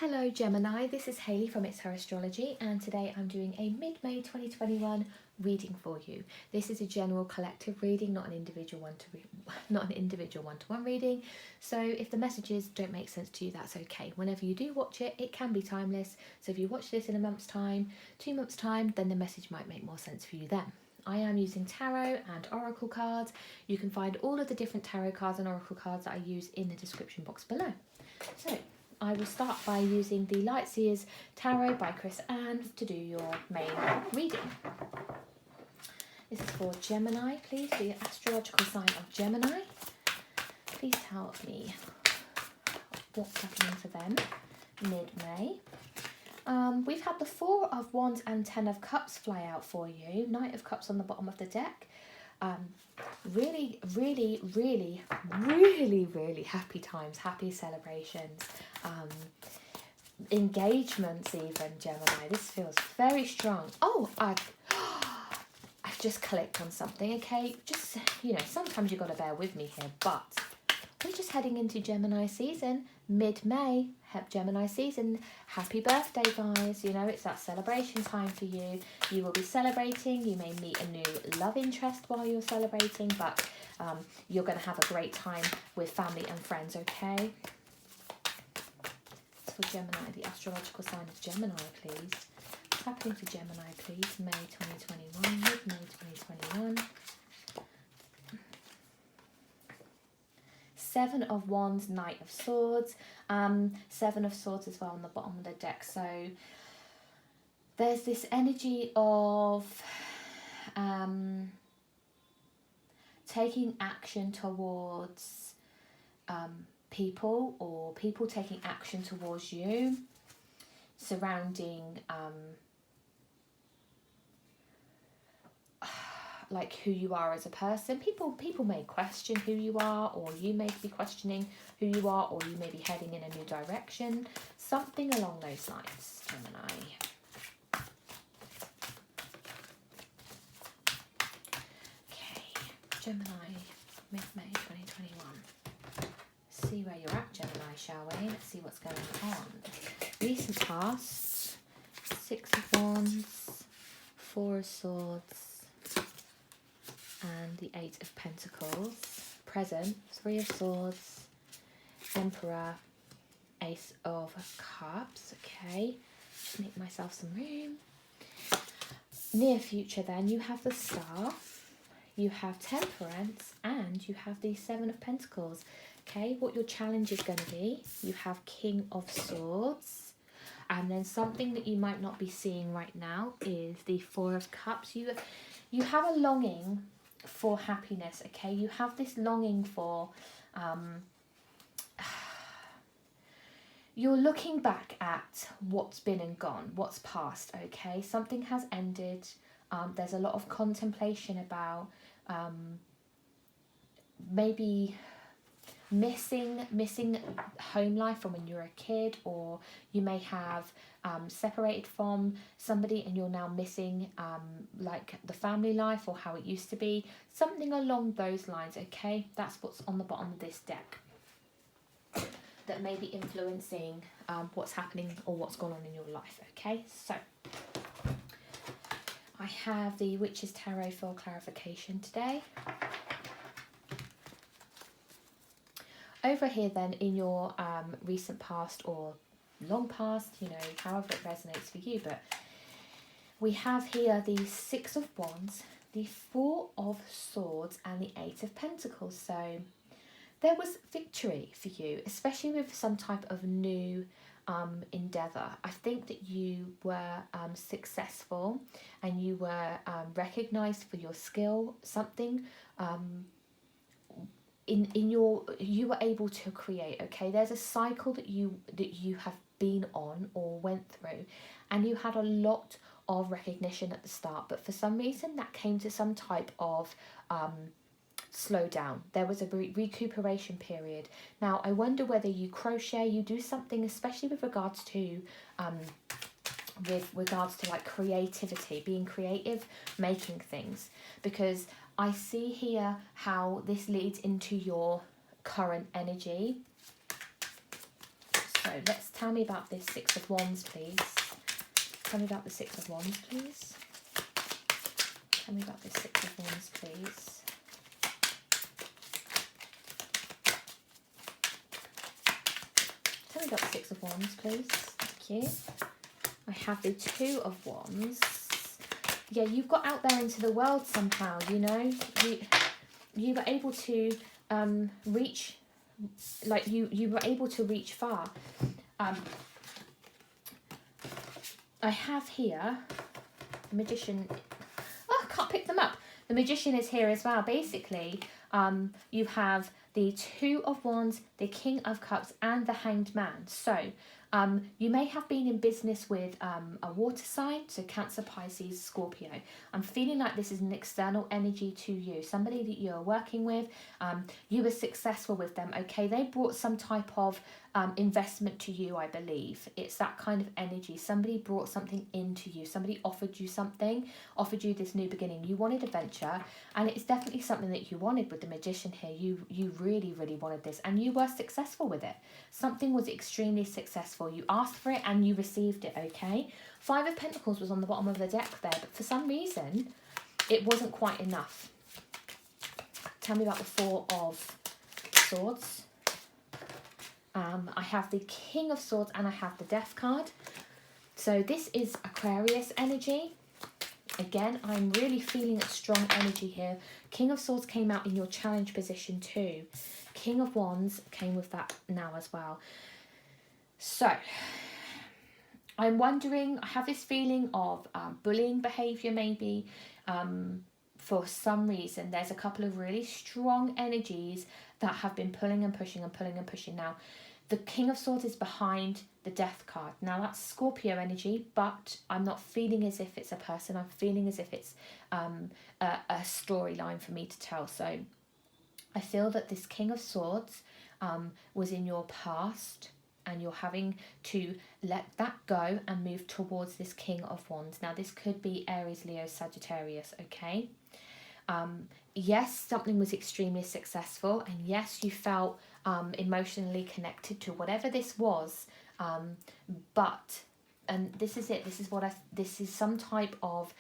Hello Gemini, this is Hayley from It's Her Astrology, and today I'm doing a mid-May 2021 reading for you. This is a general collective reading, not an individual one-to-one reading. So if the messages don't make sense to you, that's okay. Whenever you do watch it, it can be timeless. So if you watch this in a month's time, 2 months' time, then the message might make more sense for you then. I am using tarot and oracle cards. You can find all of the different tarot cards and oracle cards that I use in the description box below. So I will start by using the Light Seers Tarot by Chris Ann to do your main reading. This is for Gemini, please, the astrological sign of Gemini. Please tell me what's happening for them mid-May. We've had the Four of Wands and Ten of Cups fly out for you. Knight of Cups on the bottom of the deck. Really happy times, happy celebrations, engagements even, Gemini. This feels very strong. Oh, I've just clicked on something, okay? Just, sometimes you've got to bear with me here, but we're just heading into Gemini season, mid-May, Gemini season. Happy birthday, guys. It's that celebration time for you. You will be celebrating. You may meet a new love interest while you're celebrating, but you're going to have a great time with family and friends, okay? For Gemini, the astrological sign of Gemini, please. What's happening for Gemini, please? May 2021, mid-May 2021. Seven of Wands, Knight of Swords, Seven of Swords as well on the bottom of the deck. So there's this energy of taking action towards people, or people taking action towards you, surrounding like who you are as a person. People may question who you are, or you may be questioning who you are, or you may be heading in a new direction. Something along those lines, Gemini. Okay, Gemini, mid-May 2021. See where you're at, Gemini, shall we? Let's see what's going on. Recent past, Six of Wands, Four of Swords, and the Eight of Pentacles. Present, Three of Swords, Emperor, Ace of Cups. Okay, just make myself some room. Near future then, you have the Star, you have Temperance, and you have the Seven of Pentacles. Okay, what your challenge is going to be, you have King of Swords, and then something that you might not be seeing right now is the Four of Cups. You have a longing for happiness, okay? You have this longing for, you're looking back at what's been and gone, what's past, okay? Something has ended. There's a lot of contemplation about maybe missing home life from when you were a kid, or you may have separated from somebody and you're now missing like the family life or how it used to be. Something along those lines, okay? That's what's on the bottom of this deck that may be influencing what's happening or what's going on in your life, okay? So I have the Witch's Tarot for clarification today. Over here then, in your recent past or long past, however it resonates for you, but we have here the Six of Wands, the Four of Swords, and the Eight of Pentacles. So there was victory for you, especially with some type of new endeavour. I think that you were successful and you were recognised for your skill. Something you were able to create, okay? There's a cycle that you have been on or went through, and you had a lot of recognition at the start, but for some reason that came to some type of slow down. There was a recuperation period. Now I wonder whether you crochet, you do something, especially with regards to like creativity, being creative, making things, because I see here how this leads into your current energy. So let's tell me about this Six of Wands, please. Tell me about the Six of Wands, please. Tell me about this Six of Wands, please. Tell me about the Six of Wands, please. Thank you. I have the Two of Wands. Yeah, you've got out there into the world somehow, you know. You were able to reach, like you were able to reach far. I have here the Magician. Oh, I can't pick them up. The Magician is here as well. Basically, you have the Two of Wands, the King of Cups, and the Hanged Man. So you may have been in business with a water sign, so Cancer, Pisces, Scorpio. I'm feeling like this is an external energy to you, somebody that you're working with. You were successful with them, okay? They brought some type of investment to you, I believe. It's that kind of energy. Somebody brought something into you. Somebody offered you something, offered you this new beginning. You wanted adventure, and it's definitely something that you wanted with the Magician here. You really, really wanted this, and you were successful with it. Something was extremely successful. You asked for it and you received it, okay? Five of Pentacles was on the bottom of the deck there, but for some reason, it wasn't quite enough. Tell me about the Four of Swords. I have the King of Swords and I have the Death card. So this is Aquarius energy. Again, I'm really feeling a strong energy here. King of Swords came out in your challenge position too. King of Wands came with that now as well. So, I'm wondering, I have this feeling of bullying behaviour maybe. For some reason, there's a couple of really strong energies that have been pulling and pushing and pulling and pushing. Now, the King of Swords is behind the Death card. Now, that's Scorpio energy, but I'm not feeling as if it's a person. I'm feeling as if it's a storyline for me to tell. So, I feel that this King of Swords was in your past, and you're having to let that go and move towards this King of Wands. Now, this could be Aries, Leo, Sagittarius, okay? Yes, something was extremely successful, and yes, you felt emotionally connected to whatever this was, but, and this is it, this is some type of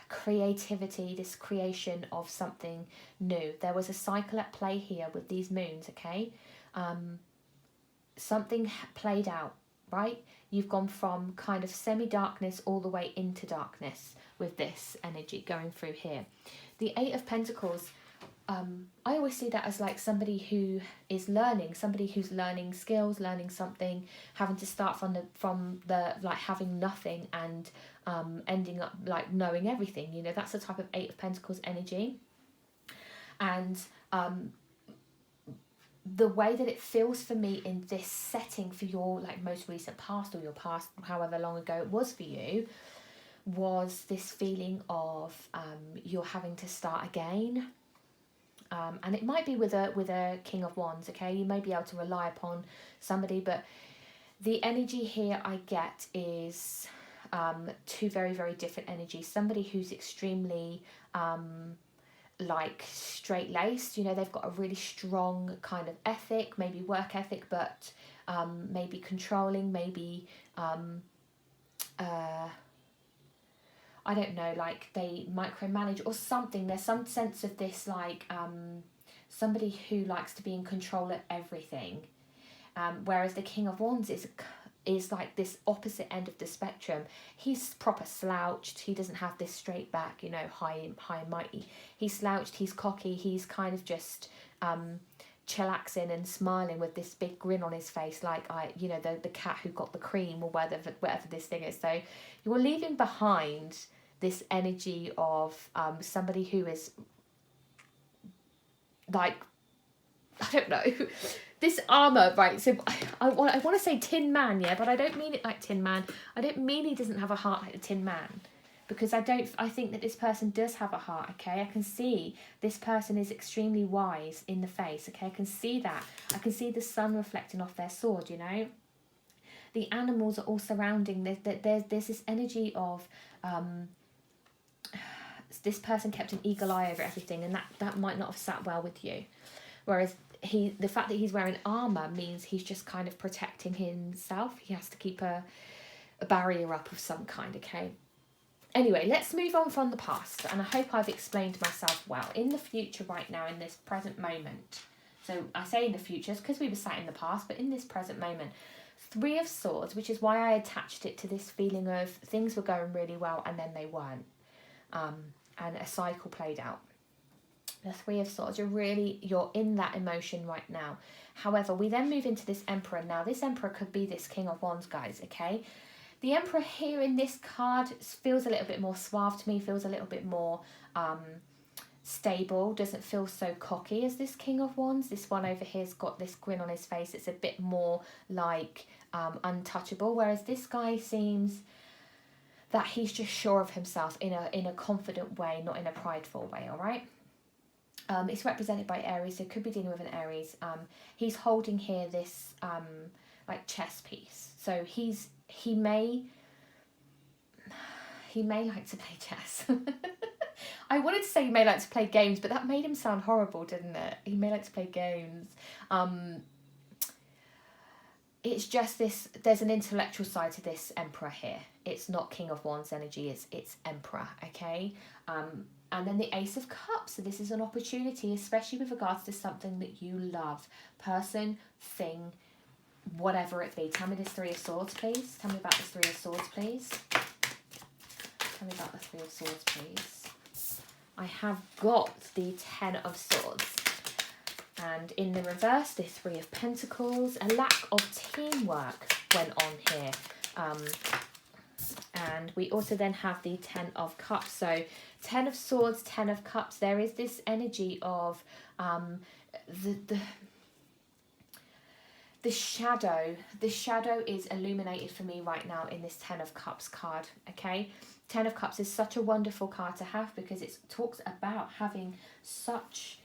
creativity, this creation of something new. There was a cycle at play here with these moons, okay? Something played out, right? You've gone from kind of semi-darkness all the way into darkness with this energy going through here. The Eight of Pentacles, I always see that as like somebody who is learning, somebody who's learning skills, learning something, having to start from the like having nothing and ending up like knowing everything. You know, that's the type of Eight of Pentacles energy. And the way that it feels for me in this setting for your like most recent past, or your past however long ago it was for you, was this feeling of you're having to start again. And it might be with a King of Wands, okay? You may be able to rely upon somebody, but the energy here I get is two very, very different energies. Somebody who's extremely like straight-laced, you know, they've got a really strong kind of ethic, maybe work ethic, but maybe controlling, maybe I don't know, like they micromanage or something. There's some sense of this like somebody who likes to be in control of everything, whereas the King of Wands is like this opposite end of the spectrum. He's proper slouched. He doesn't have this straight back, you know, high and mighty. He's slouched, he's cocky, he's kind of just chillaxing and smiling with this big grin on his face, like the cat who got the cream, or whatever this thing is. So you're leaving behind this energy of somebody who is like, I don't know, this armor, right? So I want to say Tin Man, yeah, but I don't mean it like Tin Man. I don't mean he doesn't have a heart like a Tin Man, because I think that this person does have a heart, okay? I can see this person is extremely wise in the face, okay? I can see that. I can see the sun reflecting off their sword, you know? The animals are all surrounding. There's this energy of this person kept an eagle eye over everything, and that might not have sat well with you. Whereas the fact that he's wearing armor means he's just kind of protecting himself. He has to keep a barrier up of some kind, okay? Anyway, let's move on from the past, and I hope I've explained myself well. In the future right now, in this present moment, so I say in the future because we were sat in the past, but in this present moment, Three of Swords, which is why I attached it to this feeling of things were going really well and then they weren't, and a cycle played out. The Three of Swords, you're in that emotion right now. However, we then move into this Emperor. Now, this Emperor could be this King of Wands, guys, okay? The Emperor here in this card feels a little bit more suave to me, feels a little bit more stable, doesn't feel so cocky as this King of Wands. This one over here's got this grin on his face. It's a bit more like untouchable, whereas this guy seems that he's just sure of himself in a confident way, not in a prideful way, all right? It's represented by Aries, so could be dealing with an Aries. He's holding here this like chess piece. So he may like to play chess. I wanted to say he may like to play games, but that made him sound horrible, didn't it? He may like to play games. It's just this, there's an intellectual side to this Emperor here. It's not King of Wands energy, it's Emperor, okay? And then the Ace of Cups. So this is an opportunity, especially with regards to something that you love. Person, thing, whatever it be. Tell me this Three of Swords, please. Tell me about this Three of Swords, please. Tell me about the Three of Swords, please. I have got the Ten of Swords. And in the reverse, the Three of Pentacles. A lack of teamwork went on here. And we also then have the Ten of Cups. So 10 of Swords, 10 of Cups. There is this energy of the shadow. The shadow is illuminated for me right now in this 10 of Cups card, okay? 10 of Cups is such a wonderful card to have because it talks about having such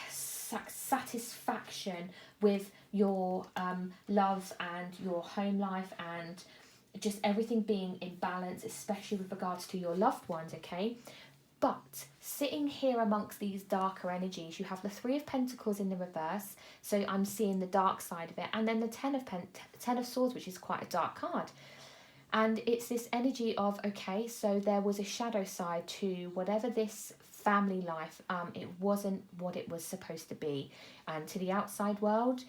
satisfaction with your love and your home life and just everything being in balance, especially with regards to your loved ones, okay? But sitting here amongst these darker energies, you have the Three of Pentacles in the reverse, so I'm seeing the dark side of it, and then the Ten of Swords, which is quite a dark card. And it's this energy of, okay, so there was a shadow side to whatever this family life, it wasn't what it was supposed to be. And to the outside world,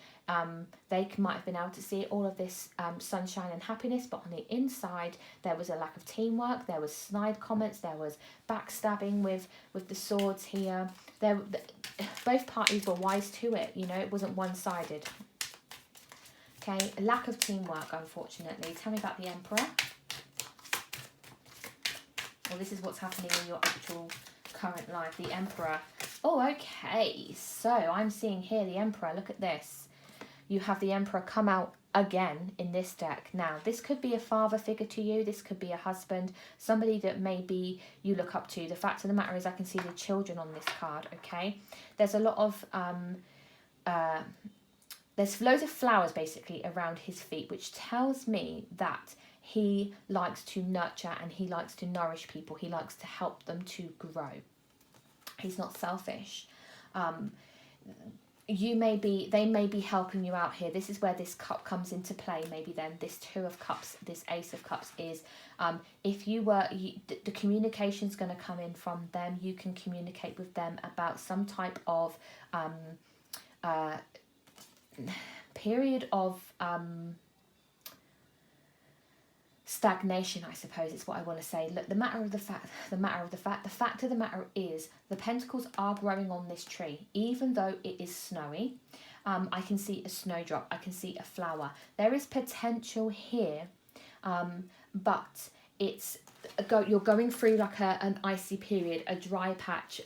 they might have been able to see all of this sunshine and happiness, but on the inside, there was a lack of teamwork, there was snide comments, there was backstabbing with the swords here. Both parties were wise to it, you know, it wasn't one-sided. Okay, a lack of teamwork, unfortunately. Tell me about the Emperor. Well, this is what's happening in your actual current life, the Emperor. Oh, okay, so I'm seeing here the Emperor. Look at this. You have the Emperor come out again in this deck. Now, this could be a father figure to you. This could be a husband, somebody that maybe you look up to. The fact of the matter is I can see the children on this card, okay? There's a lot of... there's loads of flowers basically around his feet, which tells me that he likes to nurture and he likes to nourish people. He likes to help them to grow. He's not selfish. They may be helping you out here. This is where this cup comes into play. Maybe then this Two of Cups, this Ace of Cups is, if the communication's going to come in from them. You can communicate with them about some type of period of stagnation, I suppose is what I want to say. Look, the fact of the matter is the pentacles are growing on this tree, even though it is snowy. I can see a snowdrop, I can see a flower. There is potential here, but you're going through like an icy period, a dry patch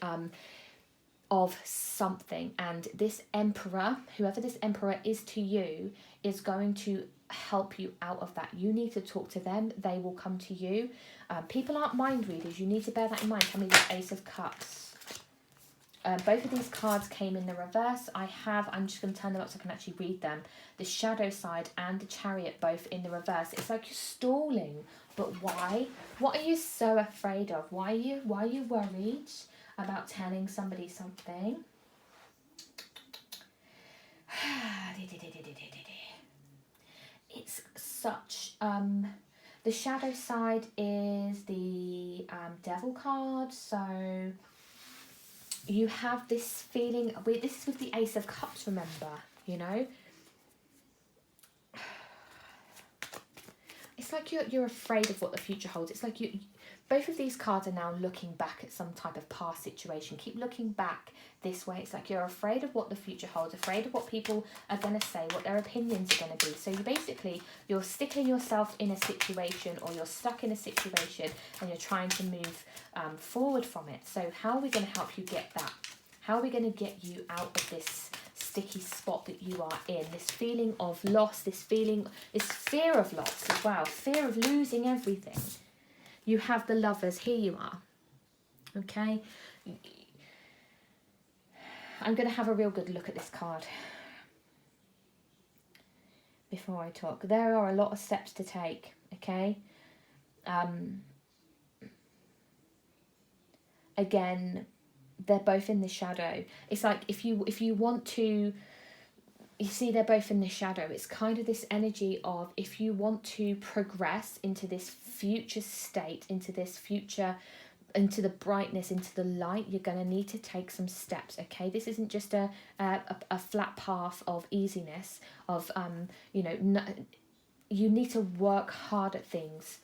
of something, and this Emperor, whoever this Emperor is to you, is going to help you out of that. You need to talk to them, they will come to you. People aren't mind readers, you need to bear that in mind. Tell me the Ace of Cups. Both of these cards came in the reverse. I'm just going to turn them up so I can actually read them. The Shadow side and the Chariot both in the reverse. It's like you're stalling, but why? What are you so afraid of? Why are you worried about telling somebody something? It's such the shadow side is the devil card, so you have this feeling. This is with the Ace of Cups, remember, you know. It's like you're afraid of what the future holds. It's like both of these cards are now looking back at some type of past situation. Keep looking back this way. It's like you're afraid of what the future holds, afraid of what people are going to say, what their opinions are going to be. So you're sticking yourself in a situation, or you're stuck in a situation and you're trying to move forward from it. So how are we going to help you get that? How are we going to get you out of this sticky spot that you are in, this feeling of loss, this fear of loss as well, fear of losing everything? You have the Lovers. Here you are. Okay. I'm going to have a real good look at this card before I talk. There are a lot of steps to take. Okay. Again, they're both in the shadow. It's like if you want to, you see, they're both in the shadow. It's kind of this energy of, if you want to progress into this future state, into this future, into the brightness, into the light, you're going to need to take some steps. Okay, this isn't just a flat path of easiness, of you need to work hard at things.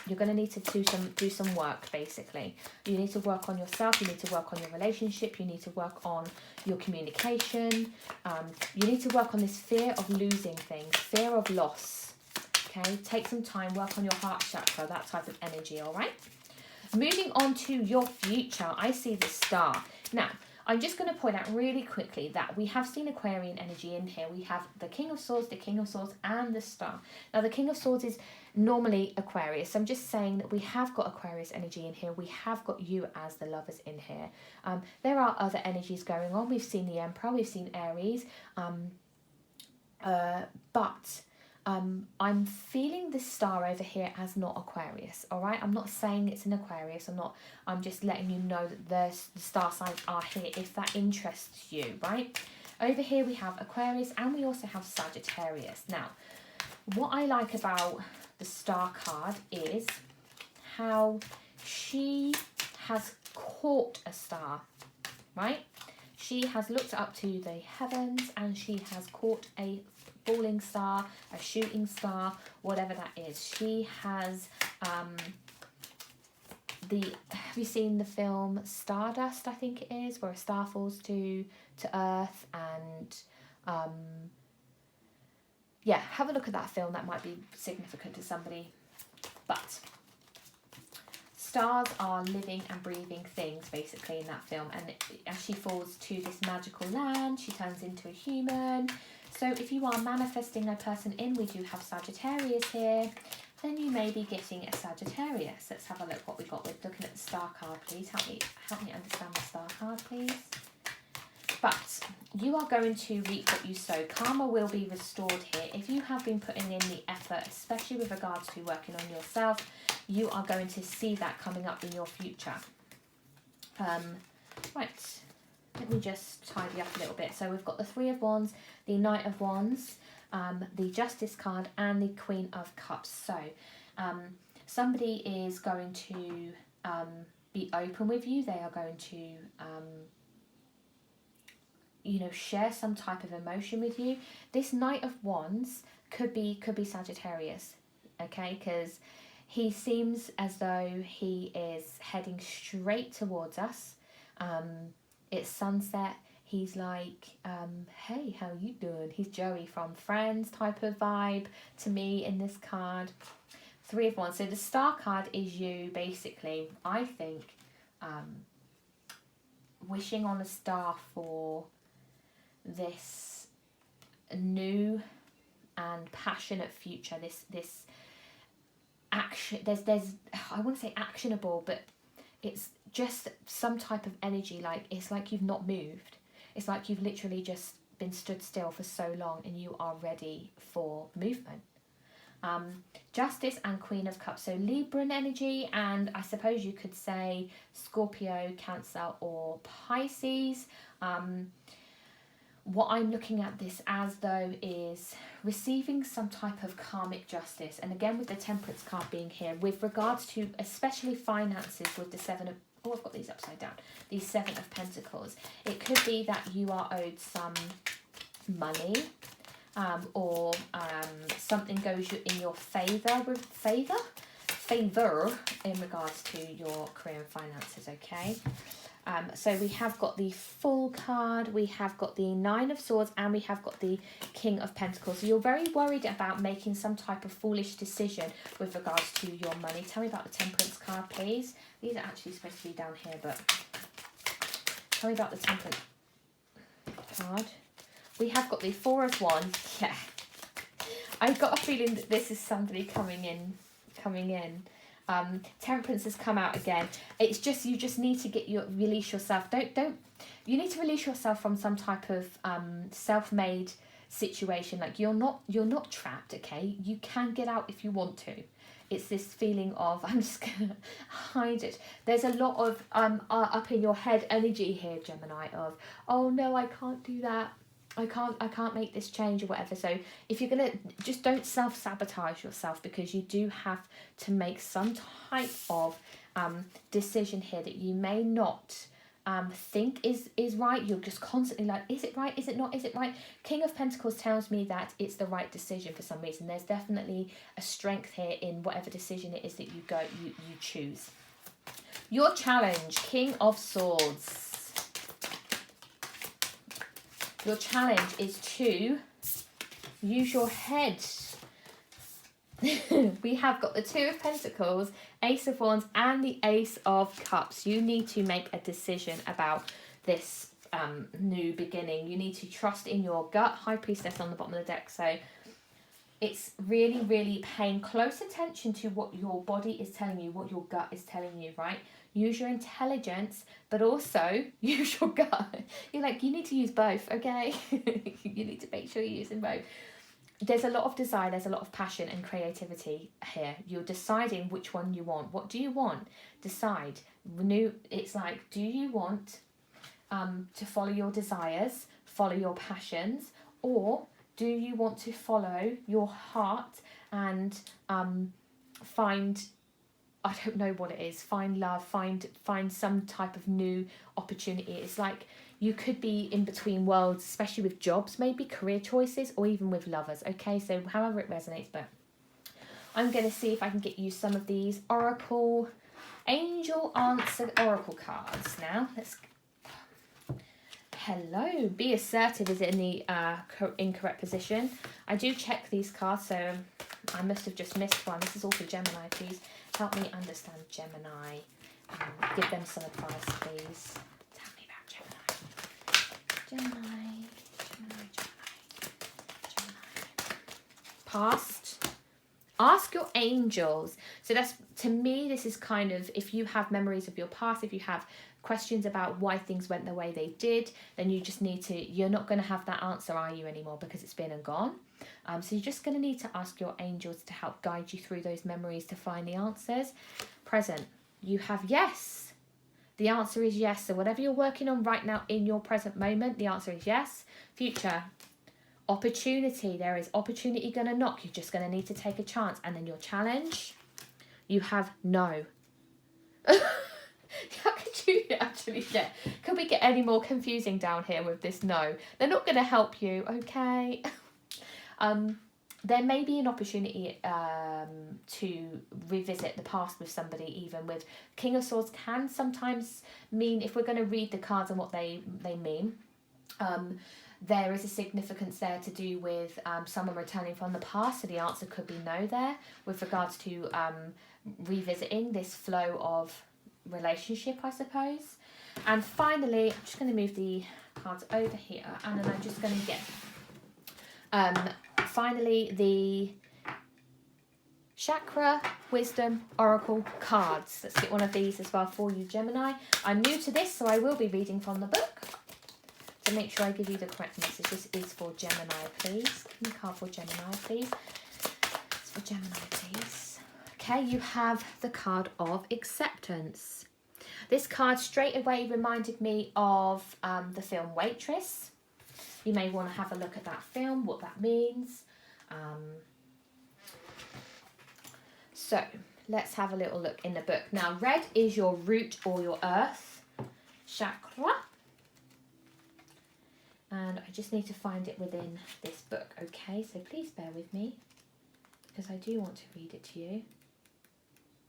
You're going to need to do some work, basically. You need to work on yourself. You need to work on your relationship. You need to work on your communication. You need to work on this fear of losing things, fear of loss. Okay, take some time, work on your heart chakra, that type of energy, all right? Moving on to your future, I see the Star. Now, I'm just going to point out really quickly that we have seen Aquarian energy in here. We have the King of Swords, and the Star. Now, the King of Swords is normally Aquarius. I'm just saying that we have got Aquarius energy in here. We have got you as the Lovers in here. There are other energies going on. We've seen the Emperor, we've seen Aries, but I'm feeling the Star over here as not Aquarius, all right? I'm not saying it's an Aquarius. I'm just letting you know that the star signs are here if that interests you, right? Over here we have Aquarius, and we also have Sagittarius. Now, what I like about the Star card is how she has caught a star, right? She has looked up to the heavens and she has caught a falling star, a shooting star, whatever that is. She has have you seen the film Stardust, I think it is, where a star falls to Earth, and yeah, have a look at that film. That might be significant to somebody. But stars are living and breathing things, basically, in that film. And as she falls to this magical land, she turns into a human. So if you are manifesting a person in, we do have Sagittarius here, then you may be getting a Sagittarius. Let's have a look what we got with looking at the Star card, please. Help me understand the Star card, please. But you are going to reap what you sow. Karma will be restored here. If you have been putting in the effort, especially with regards to working on yourself, you are going to see that coming up in your future. Right, let me just tidy up a little bit. So we've got the Three of Wands, the Knight of Wands, the Justice card, and the Queen of Cups. So somebody is going to be open with you. They are going to share some type of emotion with you. This Knight of Wands could be Sagittarius, okay? Because he seems as though he is heading straight towards us. It's sunset. He's like, hey, how you doing? He's Joey from Friends type of vibe to me in this card. Three of Wands. So the Star card is you, basically, I think, wishing on a star for this new and passionate future, this action. There's I wouldn't say actionable, but it's just some type of energy. Like, it's like you've not moved. It's like you've literally just been stood still for so long and you are ready for movement. Justice and Queen of Cups, so Libran energy, and I suppose you could say Scorpio, Cancer, or Pisces. what I'm looking at this as though is receiving some type of karmic justice. And again, with the Temperance card being here, with regards to especially finances with the Seven of, oh, I've got these upside down, these Seven of Pentacles. It could be that you are owed some money, or something goes in your favour in regards to your career and finances, okay? So we have got the Full card, we have got the Nine of Swords, and we have got the King of Pentacles. So you're very worried about making some type of foolish decision with regards to your money. Tell me about the Temperance card, please. These are actually supposed to be down here, but tell me about the Temperance card. We have got the Four of Wands. Yeah. I've got a feeling that this is somebody coming in. Temperance has come out again. It's just, you just need to release yourself. You need to release yourself from some type of self-made situation. Like you're not trapped, okay? You can get out if you want to. It's this feeling of, I'm just gonna hide it. There's a lot of up in your head energy here, Gemini, of, oh no, I can't do that. I can't make this change or whatever. So if you're gonna, just don't self-sabotage yourself, because you do have to make some type of decision here that you may not think is right. You're just constantly like, is it right? Is it not? Is it right? King of Pentacles tells me that it's the right decision for some reason. There's definitely a strength here in whatever decision it is that you choose. Your challenge, King of Swords. Your challenge is to use your head. We have got the Two of Pentacles, Ace of Wands, and the Ace of Cups. You need to make a decision about this new beginning. You need to trust in your gut. High Priestess on the bottom of the deck. So it's really, really paying close attention to what your body is telling you, what your gut is telling you, right? Use your intelligence, but also use your gut. You need to use both, okay? You need to make sure you're using both. There's a lot of desire, there's a lot of passion and creativity here. You're deciding which one you want. What do you want? Decide. It's like, do you want to follow your desires, follow your passions, or do you want to follow your heart and find, I don't know what it is, find love, find some type of new opportunity. It's like you could be in between worlds, especially with jobs, maybe career choices, or even with lovers, okay? So however it resonates, but I'm going to see if I can get you some of these Oracle, Angel Answer Oracle cards now. Hello, be assertive is in the incorrect position. I do check these cards, so I must have just missed one. This is all for Gemini, please. Help me understand Gemini. Give them some advice, please. Tell me about Gemini. Gemini. Past. Ask your angels. So that's, to me, this is kind of, if you have memories of your past, if you have questions about why things went the way they did, then you just need to, you're not going to have that answer, are you, anymore, because it's been and gone. So you're just going to need to ask your angels to help guide you through those memories to find the answers. Present, you have yes. The answer is yes. So whatever you're working on right now in your present moment, the answer is yes. Future, opportunity. There is opportunity going to knock. You're just going to need to take a chance. And then your challenge, you have no. How could you actually get? Could we get any more confusing down here with this no? They're not going to help you, okay? There may be an opportunity to revisit the past with somebody, even with King of Swords can sometimes mean, if we're going to read the cards and what they mean, there is a significance there to do with someone returning from the past. So the answer could be no there with regards to revisiting this flow of relationship, I suppose. And finally, I'm just going to move the cards over here, and then I'm just going to get finally the Chakra Wisdom Oracle cards. Let's get one of these as well for you, Gemini. I'm new to this, so I will be reading from the book to make sure I give you the correct message. This is for Gemini, please. Give me a card for Gemini, please. It's for Gemini, please. Okay, you have the card of acceptance. This card straight away reminded me of the film Waitress. you may want to have a look at that film, what that means. So let's have a little look in the book. Now, red is your root or your earth chakra. And I just need to find it within this book, okay? So please bear with me, because I do want to read it to you.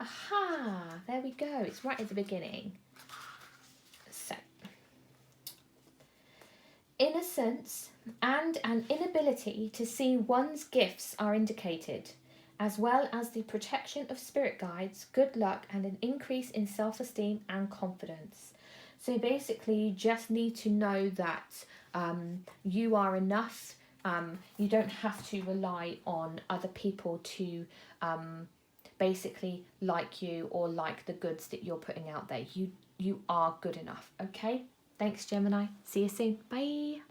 Aha! There we go. It's right at the beginning. So, innocence and an inability to see one's gifts are indicated, as well as the protection of spirit guides, good luck, and an increase in self-esteem and confidence. So basically, you just need to know that you are enough. You don't have to rely on other people to basically like you or like the goods that you're putting out there. You are good enough, okay? Thanks, Gemini. See you soon. Bye.